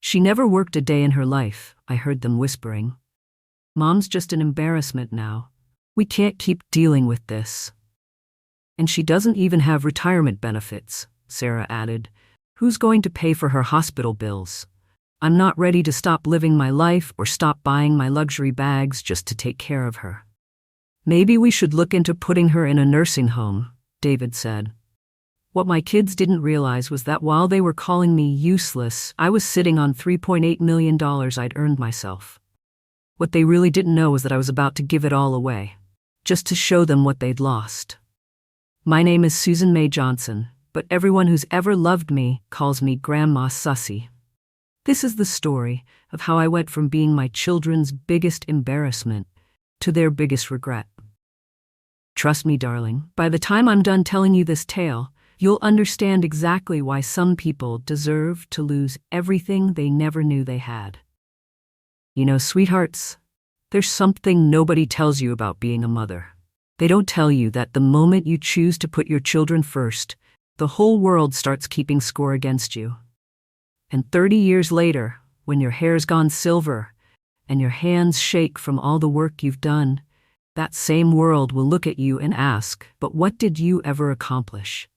She never worked a day in her life, I heard them whispering. Mom's just an embarrassment now. We can't keep dealing with this. And she doesn't even have retirement benefits, Sarah added. Who's going to pay for her hospital bills? I'm not ready to stop living my life or stop buying my luxury bags just to take care of her. Maybe we should look into putting her in a nursing home, David said. What my kids didn't realize was that while they were calling me useless, I was sitting on $3.8 million I'd earned myself. What they really didn't know was that I was about to give it all away, just to show them what they'd lost. My name is Susan May Johnson, but everyone who's ever loved me calls me Grandma Sussy. This is the story of how I went from being my children's biggest embarrassment to their biggest regret. Trust me, darling, by the time I'm done telling you this tale, you'll understand exactly why some people deserve to lose everything they never knew they had. You know, sweethearts, there's something nobody tells you about being a mother. They don't tell you that the moment you choose to put your children first, the whole world starts keeping score against you. And 30 years later, when your hair's gone silver and your hands shake from all the work you've done, that same world will look at you and ask, but what did you ever accomplish?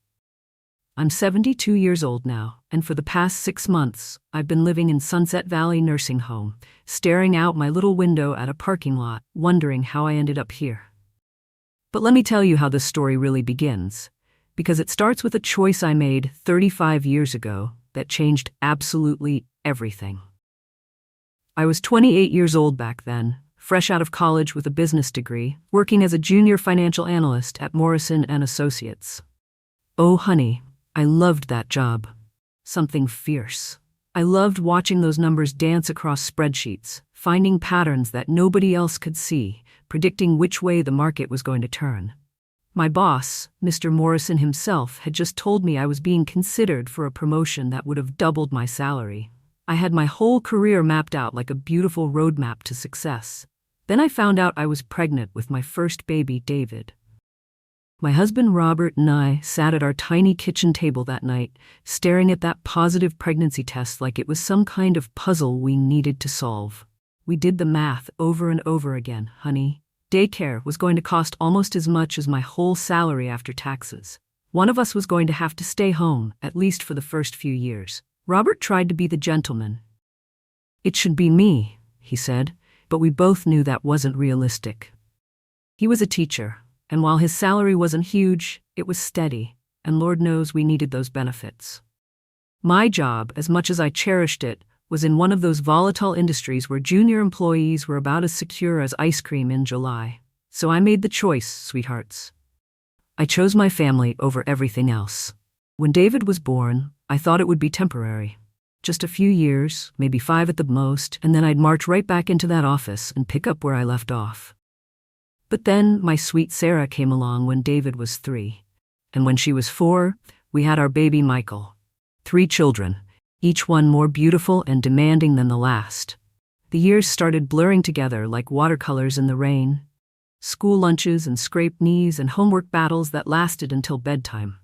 I'm 72 years old now, and for the past 6 months, I've been living in Sunset Valley Nursing Home, staring out my little window at a parking lot, wondering how I ended up here. But let me tell you how this story really begins, because it starts with a choice I made 35 years ago that changed absolutely everything. I was 28 years old back then, fresh out of college with a business degree, working as a junior financial analyst at Morrison & Associates. Oh, honey, I loved that job. Something fierce. I loved watching those numbers dance across spreadsheets, finding patterns that nobody else could see, predicting which way the market was going to turn. My boss, Mr. Morrison himself, had just told me I was being considered for a promotion that would have doubled my salary. I had my whole career mapped out like a beautiful roadmap to success. Then I found out I was pregnant with my first baby, David. My husband Robert and I sat at our tiny kitchen table that night, staring at that positive pregnancy test like it was some kind of puzzle we needed to solve. We did the math over and over again, honey. Daycare was going to cost almost as much as my whole salary after taxes. One of us was going to have to stay home, at least for the first few years. Robert tried to be the gentleman. It should be me, he said, but we both knew that wasn't realistic. He was a teacher, and while his salary wasn't huge, it was steady, and Lord knows we needed those benefits. My job, as much as I cherished it, was in one of those volatile industries where junior employees were about as secure as ice cream in July. So I made the choice, sweethearts. I chose my family over everything else. When David was born, I thought it would be temporary. Just a few years, maybe 5 at the most, and then I'd march right back into that office and pick up where I left off. But then my sweet Sarah came along when David was 3. And when she was 4, we had our baby Michael. 3 children, each one more beautiful and demanding than the last. The years started blurring together like watercolors in the rain. School lunches and scraped knees and homework battles that lasted until bedtime.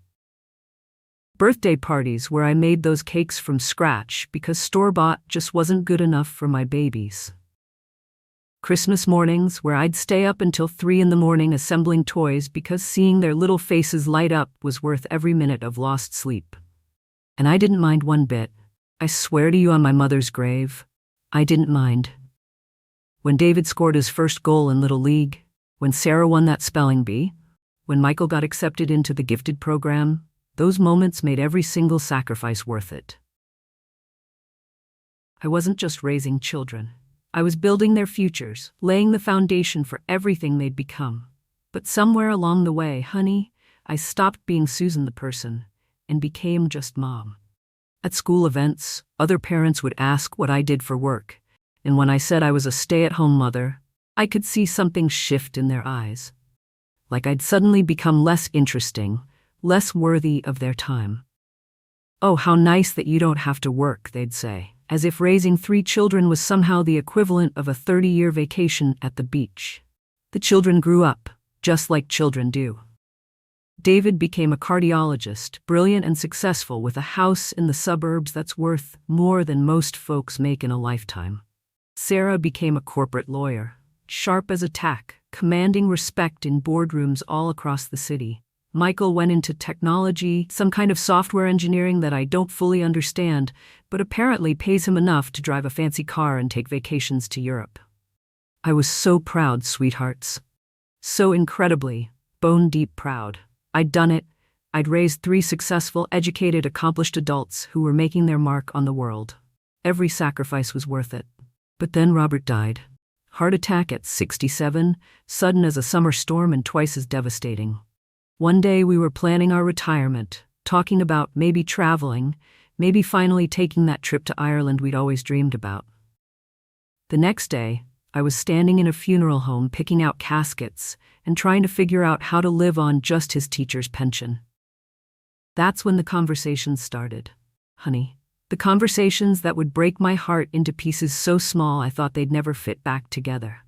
Birthday parties where I made those cakes from scratch because store-bought just wasn't good enough for my babies. Christmas mornings where I'd stay up until 3 in the morning assembling toys because seeing their little faces light up was worth every minute of lost sleep. And I didn't mind one bit. I swear to you on my mother's grave, I didn't mind. When David scored his first goal in Little League, when Sarah won that spelling bee, when Michael got accepted into the gifted program, those moments made every single sacrifice worth it. I wasn't just raising children. I was building their futures, laying the foundation for everything they'd become. But somewhere along the way, honey, I stopped being Susan the person and became just Mom. At school events, other parents would ask what I did for work, and when I said I was a stay-at-home mother, I could see something shift in their eyes. Like I'd suddenly become less interesting, less worthy of their time. "Oh, how nice that you don't have to work," they'd say, as if raising 3 children was somehow the equivalent of a 30-year vacation at the beach. The children grew up, just like children do. David became a cardiologist, brilliant and successful, with a house in the suburbs that's worth more than most folks make in a lifetime. Sarah became a corporate lawyer, sharp as a tack, commanding respect in boardrooms all across the city. Michael went into technology, some kind of software engineering that I don't fully understand, but apparently pays him enough to drive a fancy car and take vacations to Europe. I was so proud, sweethearts. So incredibly, bone-deep proud. I'd done it. I'd raised 3 successful, educated, accomplished adults who were making their mark on the world. Every sacrifice was worth it. But then Robert died. Heart attack at 67, sudden as a summer storm and twice as devastating. One day we were planning our retirement, talking about maybe traveling, maybe finally taking that trip to Ireland we'd always dreamed about. The next day, I was standing in a funeral home picking out caskets and trying to figure out how to live on just his teacher's pension. That's when the conversations started, honey. The conversations that would break my heart into pieces so small I thought they'd never fit back together.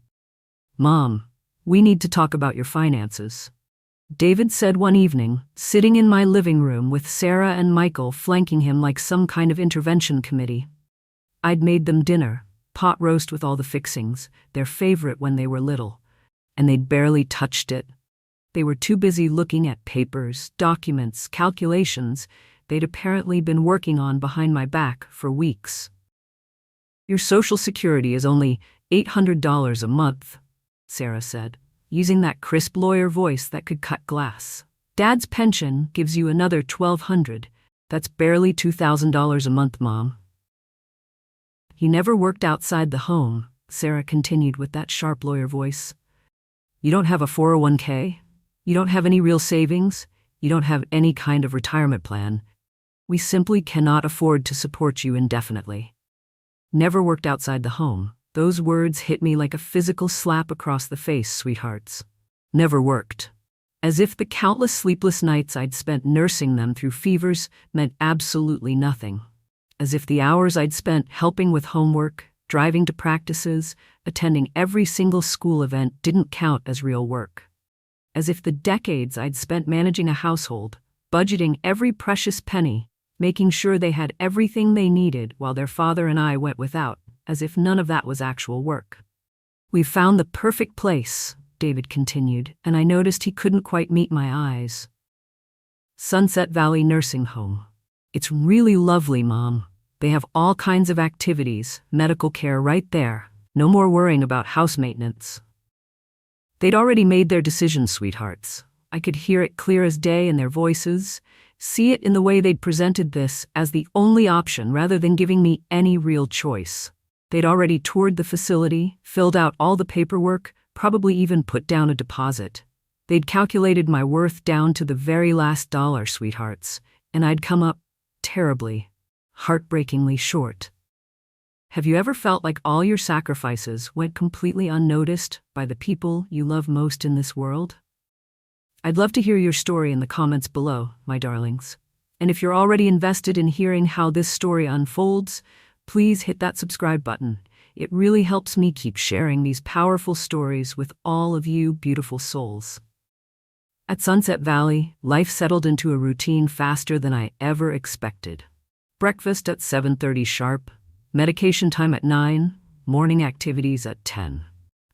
Mom, we need to talk about your finances, David said one evening, sitting in my living room with Sarah and Michael flanking him like some kind of intervention committee. I'd made them dinner, pot roast with all the fixings, their favorite when they were little, and they'd barely touched it. They were too busy looking at papers, documents, calculations they'd apparently been working on behind my back for weeks. Your Social Security is only $800 a month, Sarah said, using that crisp lawyer voice that could cut glass. Dad's pension gives you another $1,200. That's barely $2,000 a month, Mom. He never worked outside the home, Sarah continued with that sharp lawyer voice. You don't have a 401k? You don't have any real savings? You don't have any kind of retirement plan? We simply cannot afford to support you indefinitely. Never worked outside the home. Those words hit me like a physical slap across the face, sweethearts. Never worked. As if the countless sleepless nights I'd spent nursing them through fevers meant absolutely nothing. As if the hours I'd spent helping with homework, driving to practices, attending every single school event didn't count as real work. As if the decades I'd spent managing a household, budgeting every precious penny, making sure they had everything they needed while their father and I went without, as if none of that was actual work. We've found the perfect place, David continued, and I noticed he couldn't quite meet my eyes. Sunset Valley Nursing Home. It's really lovely, Mom. They have all kinds of activities, medical care right there. No more worrying about house maintenance. They'd already made their decision, sweethearts. I could hear it clear as day in their voices, see it in the way they'd presented this as the only option rather than giving me any real choice. They'd already toured the facility, filled out all the paperwork, probably even put down a deposit. They'd calculated my worth down to the very last dollar, sweethearts, and I'd come up terribly, heartbreakingly short. Have you ever felt like all your sacrifices went completely unnoticed by the people you love most in this world? I'd love to hear your story in the comments below, my darlings. And if you're already invested in hearing how this story unfolds, please hit that subscribe button. It really helps me keep sharing these powerful stories with all of you beautiful souls. At Sunset Valley, life settled into a routine faster than I ever expected. Breakfast at 7:30 sharp, medication time at 9, morning activities at 10.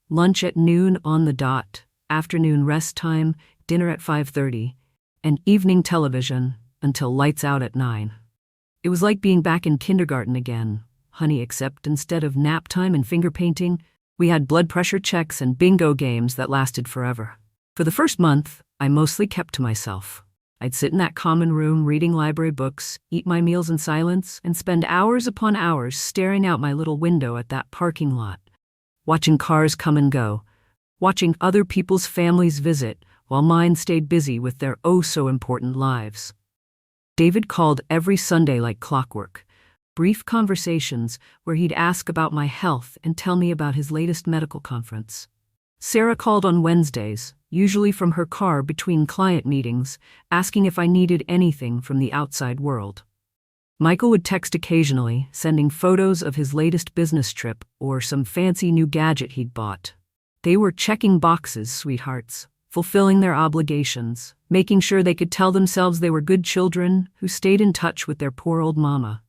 Lunch at noon on the dot, afternoon rest time, dinner at 5:30, and evening television until lights out at 9. It was like being back in kindergarten again, honey, except instead of nap time and finger painting, we had blood pressure checks and bingo games that lasted forever. For the first month, I mostly kept to myself. I'd sit in that common room reading library books, eat my meals in silence, and spend hours upon hours staring out my little window at that parking lot, watching cars come and go, watching other people's families visit while mine stayed busy with their oh-so-important lives. David called every Sunday like clockwork, brief conversations where he'd ask about my health and tell me about his latest medical conference. Sarah called on Wednesdays, usually from her car between client meetings, asking if I needed anything from the outside world. Michael would text occasionally, sending photos of his latest business trip or some fancy new gadget he'd bought. They were checking boxes, sweethearts. fulfilling their obligations, making sure they could tell themselves they were good children who stayed in touch with their poor old mama.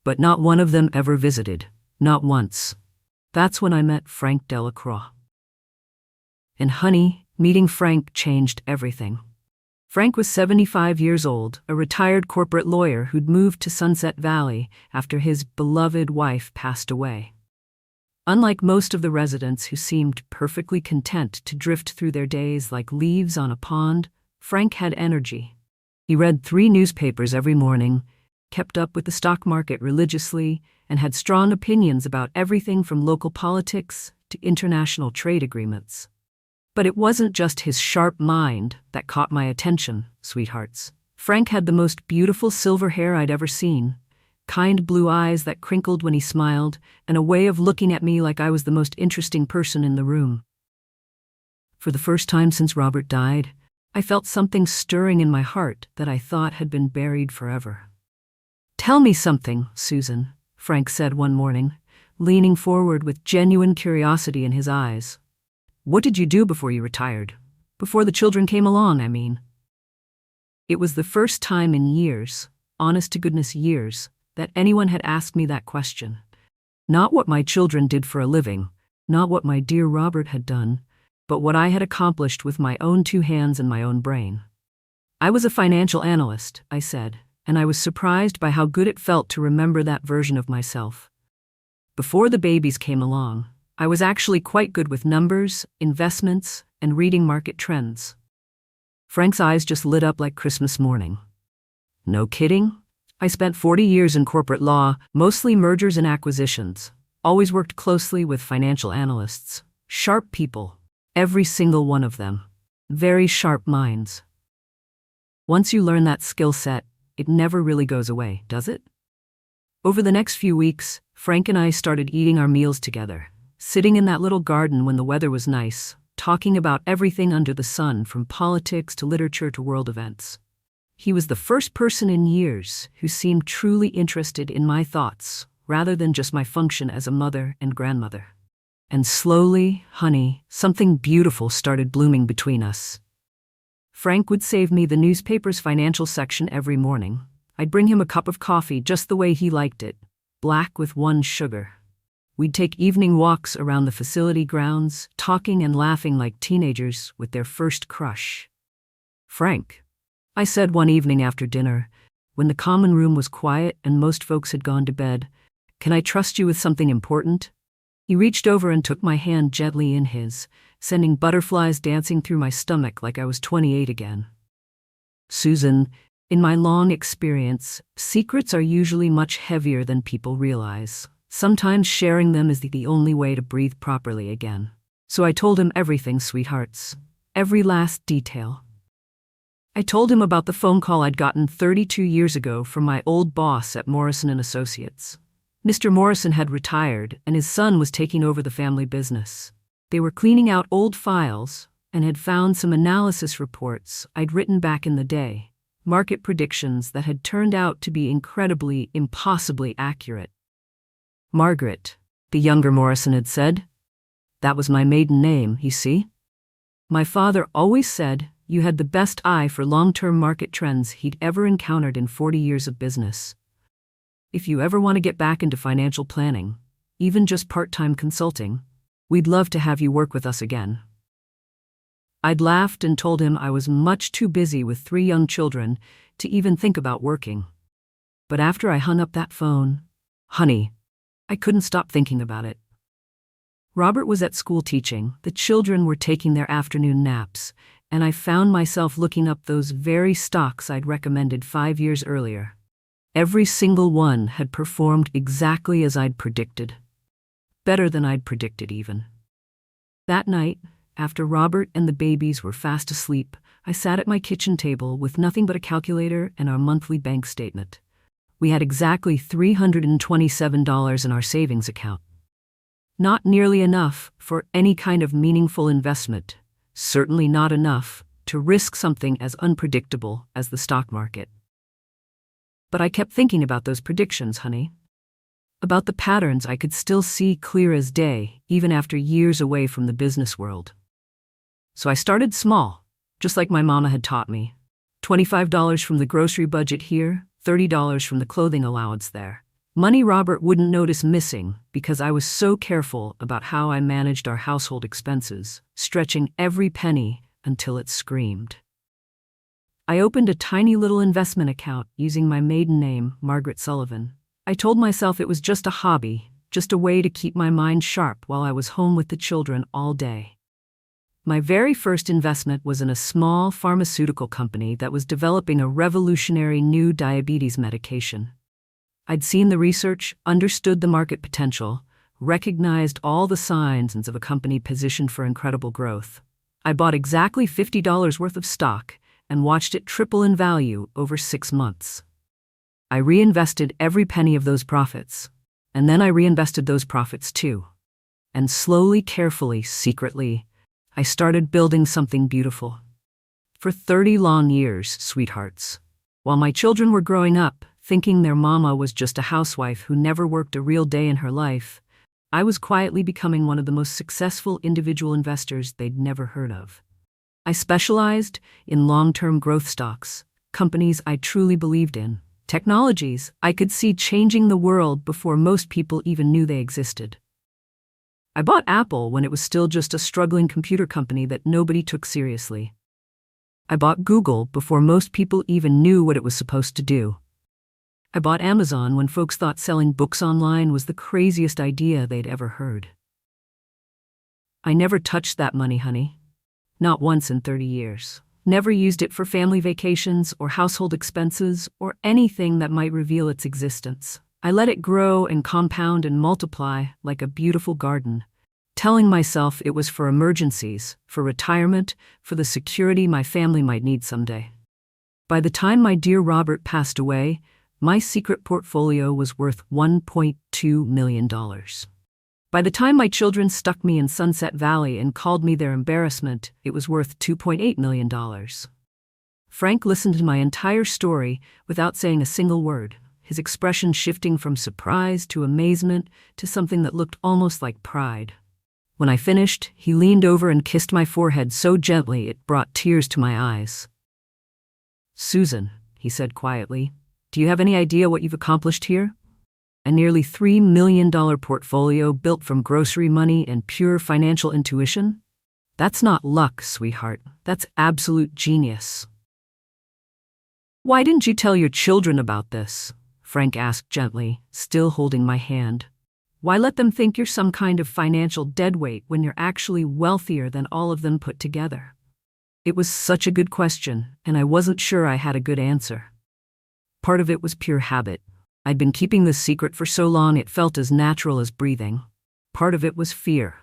But not one of them ever visited, not once. That's when I met Frank Delacroix. And honey, meeting Frank changed everything. Frank was 75 years old, a retired corporate lawyer who'd moved to Sunset Valley after his beloved wife passed away. Unlike most of the residents who seemed perfectly content to drift through their days like leaves on a pond, Frank had energy. He read 3 newspapers every morning, kept up with the stock market religiously, and had strong opinions about everything from local politics to international trade agreements. But it wasn't just his sharp mind that caught my attention, sweethearts. Frank had the most beautiful silver hair I'd ever seen, kind blue eyes that crinkled when he smiled, and a way of looking at me like I was the most interesting person in the room. For the first time since Robert died, I felt something stirring in my heart that I thought had been buried forever. "Tell me something, Susan," Frank said one morning, leaning forward with genuine curiosity in his eyes. "What did you do before you retired? Before the children came along, I mean." It was the first time in years, honest-to-goodness years, that anyone had asked me that question. Not what my children did for a living, not what my dear Robert had done, but what I had accomplished with my own 2 hands and my own brain. "I was a financial analyst," I said, and I was surprised by how good it felt to remember that version of myself. Before the babies came along, I was actually quite good with numbers, investments, and reading market trends. Frank's eyes just lit up like Christmas morning. "No kidding? I spent 40 years in corporate law, mostly mergers and acquisitions. Always worked closely with financial analysts. Sharp people, every single one of them. Very sharp minds. Once you learn that skill set, it never really goes away, does it?" Over the next few weeks, Frank and I started eating our meals together, sitting in that little garden when the weather was nice, talking about everything under the sun from politics to literature to world events. He was the first person in years who seemed truly interested in my thoughts, rather than just my function as a mother and grandmother. And slowly, honey, something beautiful started blooming between us. Frank would save me the newspaper's financial section every morning. I'd bring him a cup of coffee just the way he liked it, black with 1 sugar. We'd take evening walks around the facility grounds, talking and laughing like teenagers with their first crush. "Frank," I said one evening after dinner, when the common room was quiet and most folks had gone to bed, "can I trust you with something important?" He reached over and took my hand gently in his, sending butterflies dancing through my stomach like I was 28 again. "Susan, in my long experience, secrets are usually much heavier than people realize. Sometimes sharing them is the only way to breathe properly again." So I told him everything, sweethearts. Every last detail. I told him about the phone call I'd gotten 32 years ago from my old boss at Morrison & Associates. Mr. Morrison had retired, and his son was taking over the family business. They were cleaning out old files and had found some analysis reports I'd written back in the day, market predictions that had turned out to be incredibly, impossibly accurate. "Margaret," the younger Morrison had said. That was my maiden name, you see. My father always said you had the best eye for long-term market trends he'd ever encountered in 40 years of business. If you ever want to get back into financial planning, even just part-time consulting, we'd love to have you work with us again. I'd laughed and told him I was much too busy with 3 young children to even think about working. But after I hung up that phone, honey, I couldn't stop thinking about it. Robert was at school teaching, the children were taking their afternoon naps, and I found myself looking up those very stocks I'd recommended 5 years earlier. Every single one had performed exactly as I'd predicted. Better than I'd predicted, even. That night, after Robert and the babies were fast asleep, I sat at my kitchen table with nothing but a calculator and our monthly bank statement. We had exactly $327 in our savings account. Not nearly enough for any kind of meaningful investment, certainly not enough to risk something as unpredictable as the stock market. But I kept thinking about those predictions, honey. About the patterns I could still see clear as day, even after years away from the business world. So I started small, just like my mama had taught me. $25 from the grocery budget here, $30 from the clothing allowance there. Money Robert wouldn't notice missing because I was so careful about how I managed our household expenses, stretching every penny until it screamed. I opened a tiny little investment account using my maiden name, Margaret Sullivan. I told myself it was just a hobby, just a way to keep my mind sharp while I was home with the children all day. My very first investment was in a small pharmaceutical company that was developing a revolutionary new diabetes medication. I'd seen the research, understood the market potential, recognized all the signs of a company positioned for incredible growth. I bought exactly $50 worth of stock and watched it triple in value over 6 months. I reinvested every penny of those profits, and then I reinvested those profits too. And slowly, carefully, secretly, I started building something beautiful. For 30 long years, sweethearts, while my children were growing up, thinking their mama was just a housewife who never worked a real day in her life, I was quietly becoming one of the most successful individual investors they'd never heard of. I specialized in long-term growth stocks, companies I truly believed in, technologies I could see changing the world before most people even knew they existed. I bought Apple when it was still just a struggling computer company that nobody took seriously. I bought Google before most people even knew what it was supposed to do. I bought Amazon when folks thought selling books online was the craziest idea they'd ever heard. I never touched that money, honey. Not once in 30 years. Never used it for family vacations or household expenses or anything that might reveal its existence. I let it grow and compound and multiply like a beautiful garden, telling myself it was for emergencies, for retirement, for the security my family might need someday. By the time my dear Robert passed away, my secret portfolio was worth $1.2 million. By the time my children stuck me in Sunset Valley and called me their embarrassment, it was worth $2.8 million. Frank listened to my entire story without saying a single word, his expression shifting from surprise to amazement to something that looked almost like pride. When I finished, he leaned over and kissed my forehead so gently it brought tears to my eyes. "Susan," he said quietly, "do you have any idea what you've accomplished here? A nearly $3 million portfolio built from grocery money and pure financial intuition? That's not luck, sweetheart. That's absolute genius." "Why didn't you tell your children about this?" Frank asked gently, still holding my hand. "Why let them think you're some kind of financial deadweight when you're actually wealthier than all of them put together?" It was such a good question, and I wasn't sure I had a good answer. Part of it was pure habit. I'd been keeping this secret for so long it felt as natural as breathing. Part of it was fear.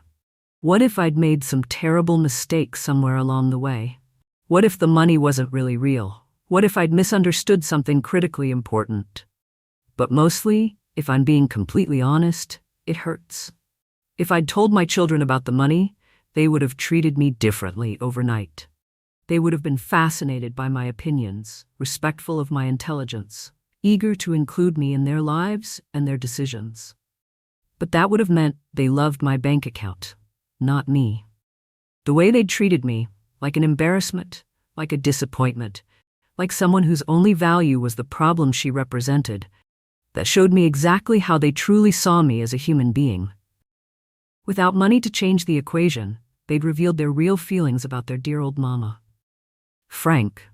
What if I'd made some terrible mistake somewhere along the way? What if the money wasn't really real? What if I'd misunderstood something critically important? But mostly, if I'm being completely honest, it hurts. If I'd told my children about the money, they would have treated me differently overnight. They would have been fascinated by my opinions, respectful of my intelligence, eager to include me in their lives and their decisions. But that would have meant they loved my bank account, not me. The way they'd treated me, like an embarrassment, like a disappointment, like someone whose only value was the problem she represented, that showed me exactly how they truly saw me as a human being. Without money to change the equation, they'd revealed their real feelings about their dear old mama. "Frank,"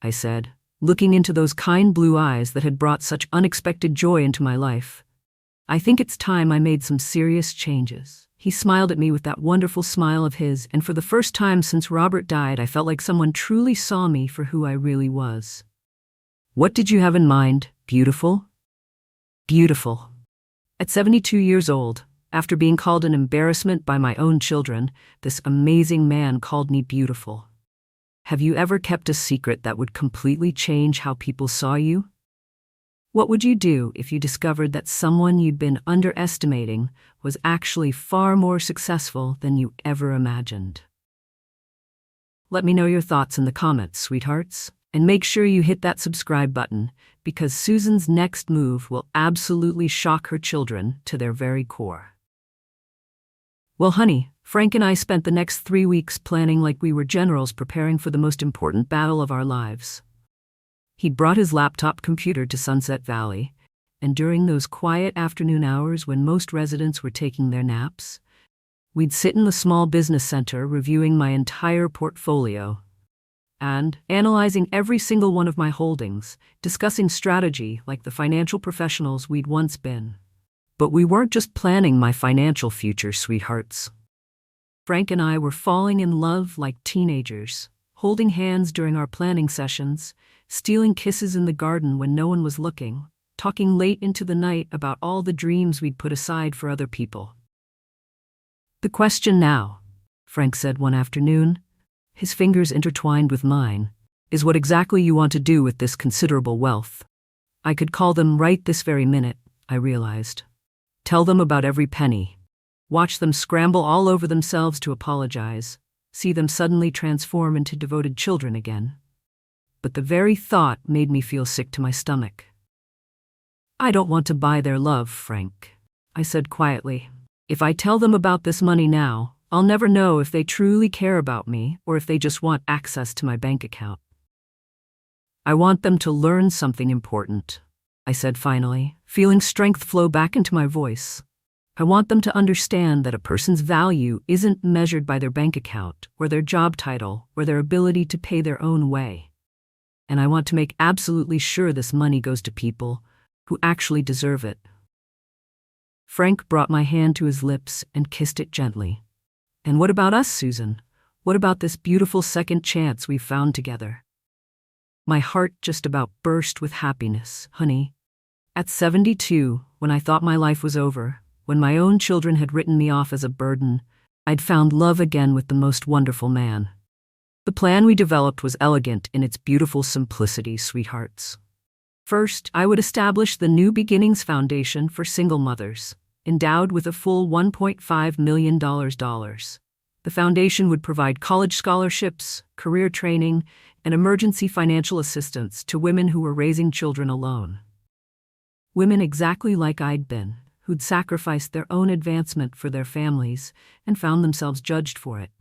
I said, looking into those kind blue eyes that had brought such unexpected joy into my life, "I think it's time I made some serious changes." He smiled at me with that wonderful smile of his, and for the first time since Robert died, I felt like someone truly saw me for who I really was. "What did you have in mind, beautiful?" Beautiful. At 72 years old, after being called an embarrassment by my own children, this amazing man called me beautiful. Have you ever kept a secret that would completely change how people saw you? What would you do if you discovered that someone you'd been underestimating was actually far more successful than you ever imagined? Let me know your thoughts in the comments, sweethearts, and make sure you hit that subscribe button, because Susan's next move will absolutely shock her children to their very core. Well, honey, Frank and I spent the next 3 weeks planning like we were generals preparing for the most important battle of our lives. He'd brought his laptop computer to Sunset Valley, and during those quiet afternoon hours when most residents were taking their naps, we'd sit in the small business center reviewing my entire portfolio and analyzing every single one of my holdings, discussing strategy like the financial professionals we'd once been. But we weren't just planning my financial future, sweethearts. Frank and I were falling in love like teenagers, holding hands during our planning sessions, stealing kisses in the garden when no one was looking, talking late into the night about all the dreams we'd put aside for other people. "The question now," Frank said one afternoon, his fingers intertwined with mine, "is what exactly you want to do with this considerable wealth." I could call them right this very minute, I realized. Tell them about every penny. Watch them scramble all over themselves to apologize, see them suddenly transform into devoted children again. But the very thought made me feel sick to my stomach. "I don't want to buy their love, Frank," I said quietly. "If I tell them about this money now, I'll never know if they truly care about me or if they just want access to my bank account. I want them to learn something important," I said finally, feeling strength flow back into my voice. "I want them to understand that a person's value isn't measured by their bank account or their job title or their ability to pay their own way. And I want to make absolutely sure this money goes to people who actually deserve it." Frank brought my hand to his lips and kissed it gently. "And what about us, Susan? What about this beautiful second chance we've found together?" My heart just about burst with happiness, honey. At 72, when I thought my life was over, when my own children had written me off as a burden, I'd found love again with the most wonderful man. The plan we developed was elegant in its beautiful simplicity, sweethearts. First, I would establish the New Beginnings Foundation for single mothers, endowed with a full $1.5 million. The foundation would provide college scholarships, career training, and emergency financial assistance to women who were raising children alone. Women exactly like I'd been, who'd sacrificed their own advancement for their families and found themselves judged for it.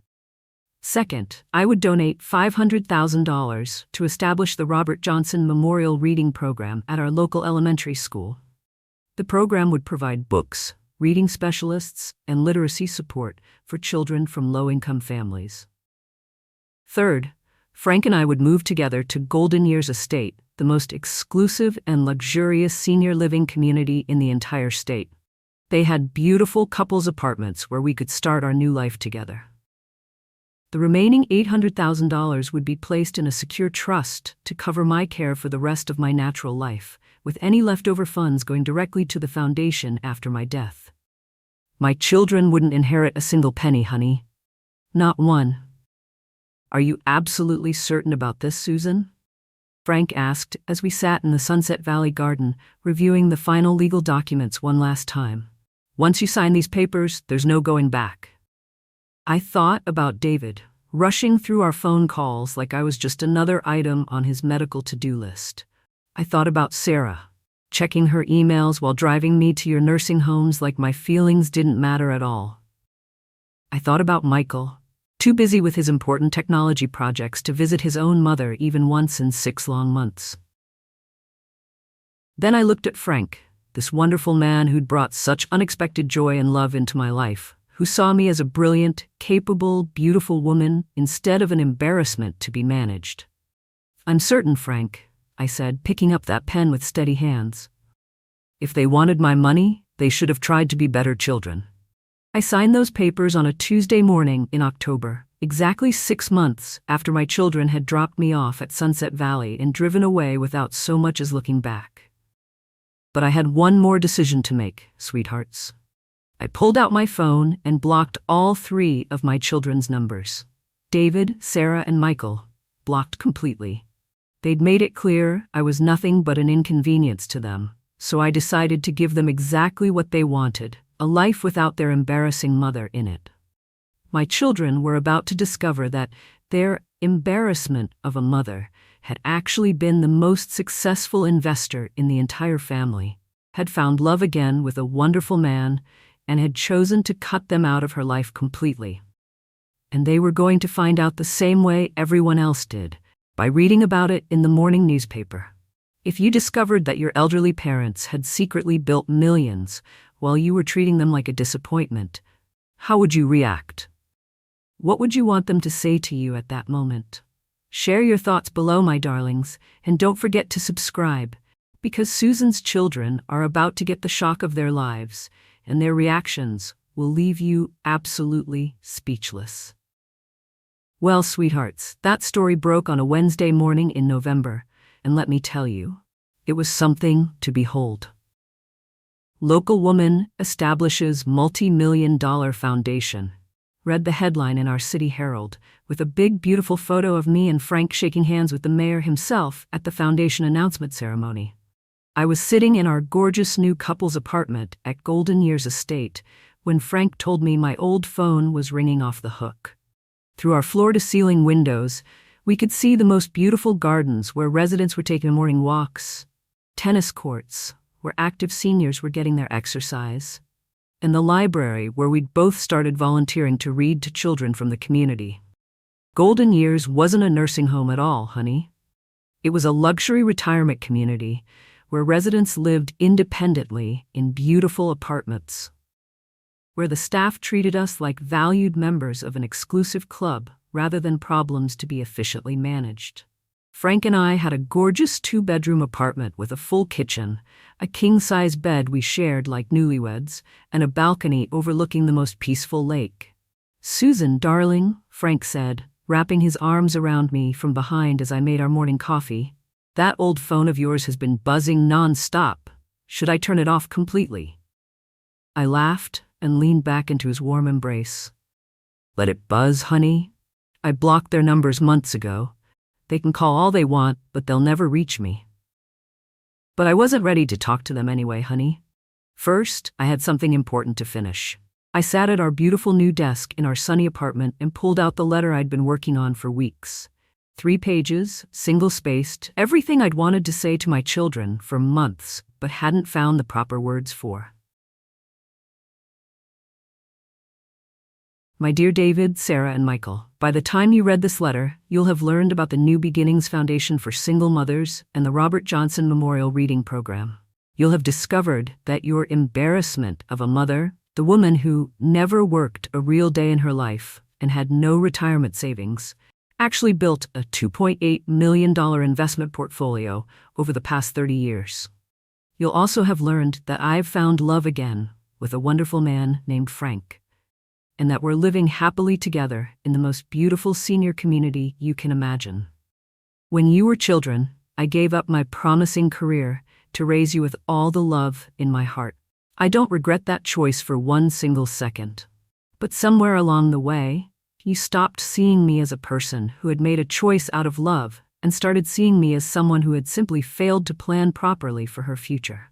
Second, I would donate $500,000 to establish the Robert Johnson Memorial Reading Program at our local elementary school. The program would provide books, reading specialists, and literacy support for children from low-income families. Third, Frank and I would move together to Golden Years Estate, the most exclusive and luxurious senior living community in the entire state. They had beautiful couples apartments where we could start our new life together. The remaining $800,000 would be placed in a secure trust to cover my care for the rest of my natural life, with any leftover funds going directly to the foundation after my death. My children wouldn't inherit a single penny, honey. Not one. "Are you absolutely certain about this, Susan?" Frank asked as we sat in the Sunset Valley garden, reviewing the final legal documents one last time. "Once you sign these papers, there's no going back." I thought about David, rushing through our phone calls like I was just another item on his medical to-do list. I thought about Sarah, checking her emails while driving me to your nursing homes like my feelings didn't matter at all. I thought about Michael, too busy with his important technology projects to visit his own mother even once in 6 long months. Then I looked at Frank, this wonderful man who'd brought such unexpected joy and love into my life, who saw me as a brilliant, capable, beautiful woman instead of an embarrassment to be managed. "I'm certain, Frank," I said, picking up that pen with steady hands. "If they wanted my money, they should have tried to be better children." I signed those papers on a Tuesday morning in October, exactly 6 months after my children had dropped me off at Sunset Valley and driven away without so much as looking back. But I had one more decision to make, sweethearts. I pulled out my phone and blocked all 3 of my children's numbers. David, Sarah, and Michael, blocked completely. They'd made it clear I was nothing but an inconvenience to them, so I decided to give them exactly what they wanted, a life without their embarrassing mother in it. My children were about to discover that their embarrassment of a mother had actually been the most successful investor in the entire family, had found love again with a wonderful man, and had chosen to cut them out of her life completely. And they were going to find out the same way everyone else did, by reading about it in the morning newspaper. If you discovered that your elderly parents had secretly built millions while you were treating them like a disappointment, how would you react? What would you want them to say to you at that moment? Share your thoughts below, my darlings, and don't forget to subscribe, because Susan's children are about to get the shock of their lives, and their reactions will leave you absolutely speechless. Well, sweethearts, that story broke on a Wednesday morning in November, and let me tell you, it was something to behold. Local woman establishes multi-million-dollar foundation. Read the headline in our City Herald, with a big, beautiful photo of me and Frank shaking hands with the mayor himself at the foundation announcement ceremony. I was sitting in our gorgeous new couple's apartment at Golden Years Estate when Frank told me my old phone was ringing off the hook. Through our floor-to-ceiling windows, we could see the most beautiful gardens where residents were taking morning walks, tennis courts where active seniors were getting their exercise, and the library where we'd both started volunteering to read to children from the community. Golden Years wasn't a nursing home at all, honey. It was a luxury retirement community where residents lived independently in beautiful apartments, where the staff treated us like valued members of an exclusive club rather than problems to be efficiently managed. Frank and I had a gorgeous 2-bedroom apartment with a full kitchen, a king-size bed we shared like newlyweds, and a balcony overlooking the most peaceful lake. "Susan, darling," Frank said, wrapping his arms around me from behind as I made our morning coffee, "that old phone of yours has been buzzing non-stop. Should I turn it off completely?" I laughed and leaned back into his warm embrace. "Let it buzz, honey. I blocked their numbers months ago. They can call all they want, but they'll never reach me." But I wasn't ready to talk to them anyway, honey. First, I had something important to finish. I sat at our beautiful new desk in our sunny apartment and pulled out the letter I'd been working on for weeks. 3 pages, single-spaced, everything I'd wanted to say to my children for months, but hadn't found the proper words for. My dear David, Sarah, and Michael, by the time you read this letter, you'll have learned about the New Beginnings Foundation for Single Mothers and the Robert Johnson Memorial Reading Program. You'll have discovered that your embarrassment of a mother, the woman who never worked a real day in her life and had no retirement savings, actually built a $2.8 million investment portfolio over the past 30 years. You'll also have learned that I've found love again with a wonderful man named Frank, and that we're living happily together in the most beautiful senior community you can imagine. When you were children, I gave up my promising career to raise you with all the love in my heart. I don't regret that choice for one single second. But somewhere along the way, you stopped seeing me as a person who had made a choice out of love and started seeing me as someone who had simply failed to plan properly for her future.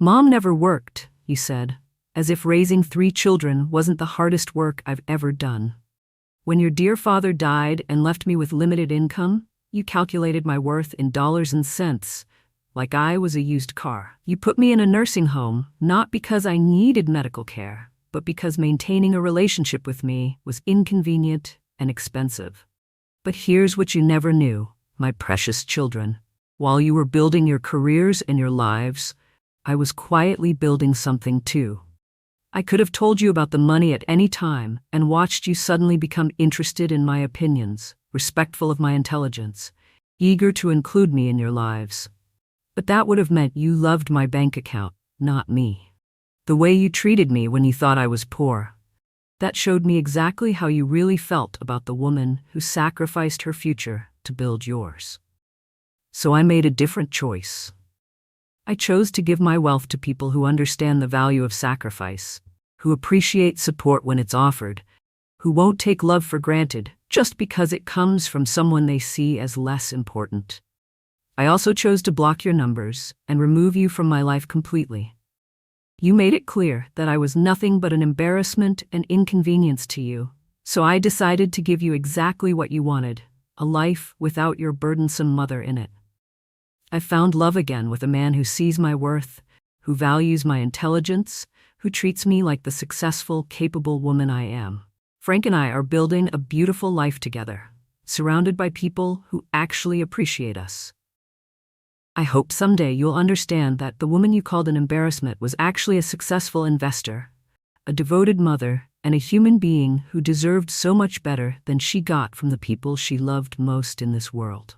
"Mom never worked," you said, as if raising 3 children wasn't the hardest work I've ever done. When your dear father died and left me with limited income, you calculated my worth in dollars and cents, like I was a used car. You put me in a nursing home, not because I needed medical care, but because maintaining a relationship with me was inconvenient and expensive. But here's what you never knew, my precious children. While you were building your careers and your lives, I was quietly building something too. I could have told you about the money at any time and watched you suddenly become interested in my opinions, respectful of my intelligence, eager to include me in your lives. But that would have meant you loved my bank account, not me. The way you treated me when you thought I was poor. That showed me exactly how you really felt about the woman who sacrificed her future to build yours. So I made a different choice. I chose to give my wealth to people who understand the value of sacrifice, who appreciate support when it's offered, who won't take love for granted just because it comes from someone they see as less important. I also chose to block your numbers and remove you from my life completely. You made it clear that I was nothing but an embarrassment and inconvenience to you, so I decided to give you exactly what you wanted, a life without your burdensome mother in it. I found love again with a man who sees my worth, who values my intelligence, who treats me like the successful, capable woman I am. Frank and I are building a beautiful life together, surrounded by people who actually appreciate us. I hope someday you'll understand that the woman you called an embarrassment was actually a successful investor, a devoted mother, and a human being who deserved so much better than she got from the people she loved most in this world.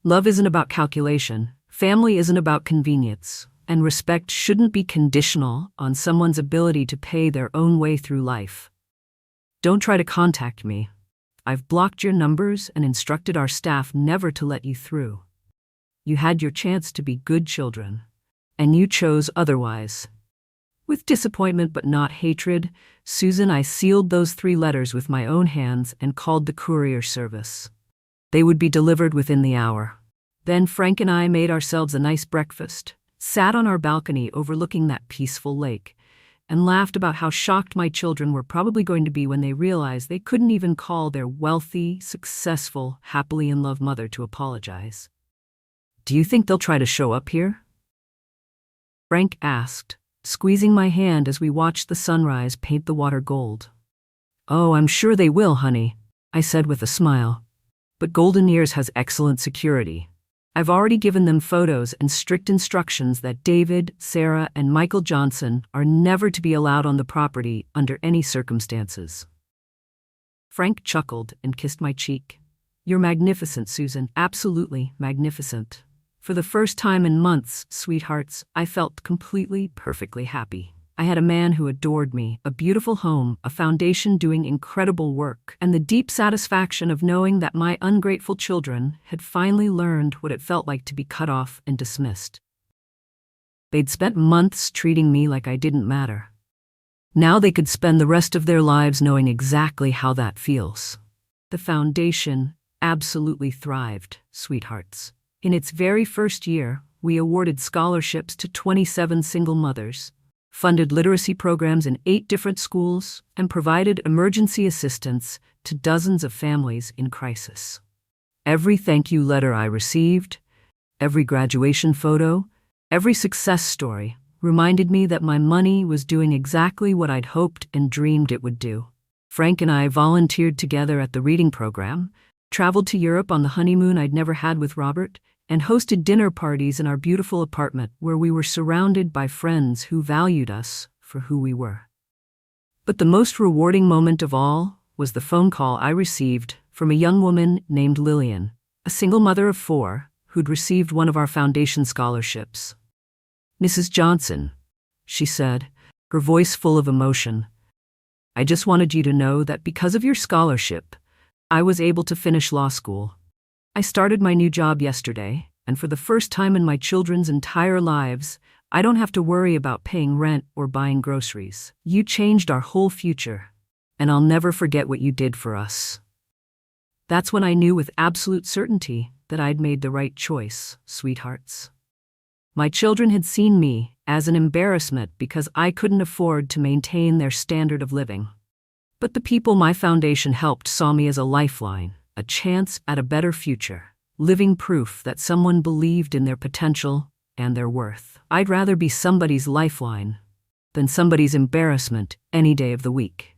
Love isn't about calculation, family isn't about convenience, and respect shouldn't be conditional on someone's ability to pay their own way through life. Don't try to contact me. I've blocked your numbers and instructed our staff never to let you through. You had your chance to be good children, and you chose otherwise. With disappointment but not hatred, Susan, I sealed those 3 letters with my own hands and called the courier service. They would be delivered within the hour. Then Frank and I made ourselves a nice breakfast, sat on our balcony overlooking that peaceful lake, and laughed about how shocked my children were probably going to be when they realized they couldn't even call their wealthy, successful, happily in love mother to apologize. Do you think they'll try to show up here? Frank asked, squeezing my hand as we watched the sunrise paint the water gold. Oh, I'm sure they will, honey, I said with a smile. But Golden Years has excellent security. I've already given them photos and strict instructions that David, Sarah, and Michael Johnson are never to be allowed on the property under any circumstances. Frank chuckled and kissed my cheek. You're magnificent, Susan, absolutely magnificent. For the first time in months, sweethearts, I felt completely, perfectly happy. I had a man who adored me, a beautiful home, a foundation doing incredible work, and the deep satisfaction of knowing that my ungrateful children had finally learned what it felt like to be cut off and dismissed. They'd spent months treating me like I didn't matter. Now they could spend the rest of their lives knowing exactly how that feels. The foundation absolutely thrived, sweethearts. In its very first year, we awarded scholarships to 27 single mothers, funded literacy programs in 8 different schools, and provided emergency assistance to dozens of families in crisis. Every thank you letter I received, every graduation photo, every success story reminded me that my money was doing exactly what I'd hoped and dreamed it would do. Frank and I volunteered together at the reading program, traveled to Europe on the honeymoon I'd never had with Robert, and hosted dinner parties in our beautiful apartment where we were surrounded by friends who valued us for who we were. But the most rewarding moment of all was the phone call I received from a young woman named Lillian, a single mother of 4, who'd received one of our foundation scholarships. Mrs. Johnson, she said, her voice full of emotion, I just wanted you to know that because of your scholarship, I was able to finish law school. I started my new job yesterday, and for the first time in my children's entire lives, I don't have to worry about paying rent or buying groceries. You changed our whole future, and I'll never forget what you did for us. That's when I knew with absolute certainty that I'd made the right choice, sweethearts. My children had seen me as an embarrassment because I couldn't afford to maintain their standard of living. But the people my foundation helped saw me as a lifeline, a chance at a better future, living proof that someone believed in their potential and their worth. I'd rather be somebody's lifeline than somebody's embarrassment any day of the week.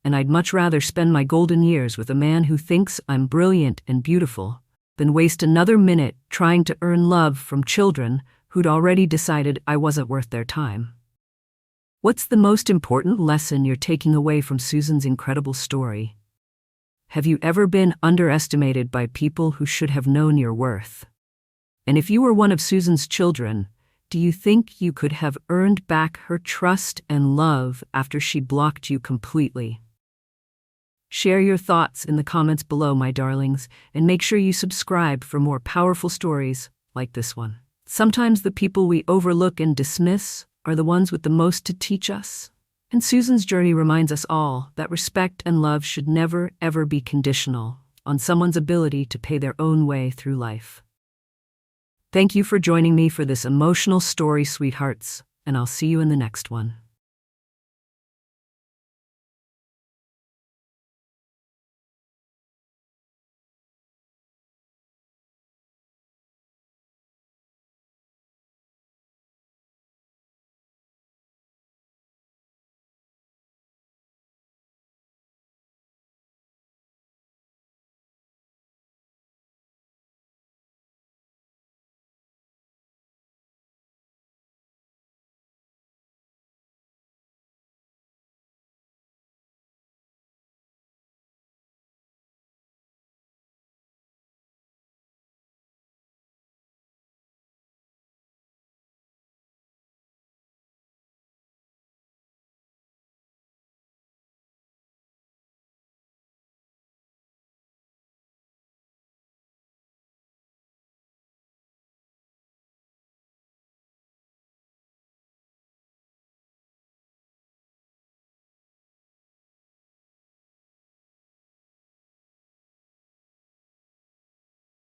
And I'd much rather spend my golden years with a man who thinks I'm brilliant and beautiful than waste another minute trying to earn love from children who'd already decided I wasn't worth their time. What's the most important lesson you're taking away from Susan's incredible story? Have you ever been underestimated by people who should have known your worth? And if you were one of Susan's children, do you think you could have earned back her trust and love after she blocked you completely? Share your thoughts in the comments below, my darlings, and make sure you subscribe for more powerful stories like this one. Sometimes the people we overlook and dismiss are the ones with the most to teach us. And Susan's journey reminds us all that respect and love should never, ever be conditional on someone's ability to pay their own way through life. Thank you for joining me for this emotional story, sweethearts, and I'll see you in the next one.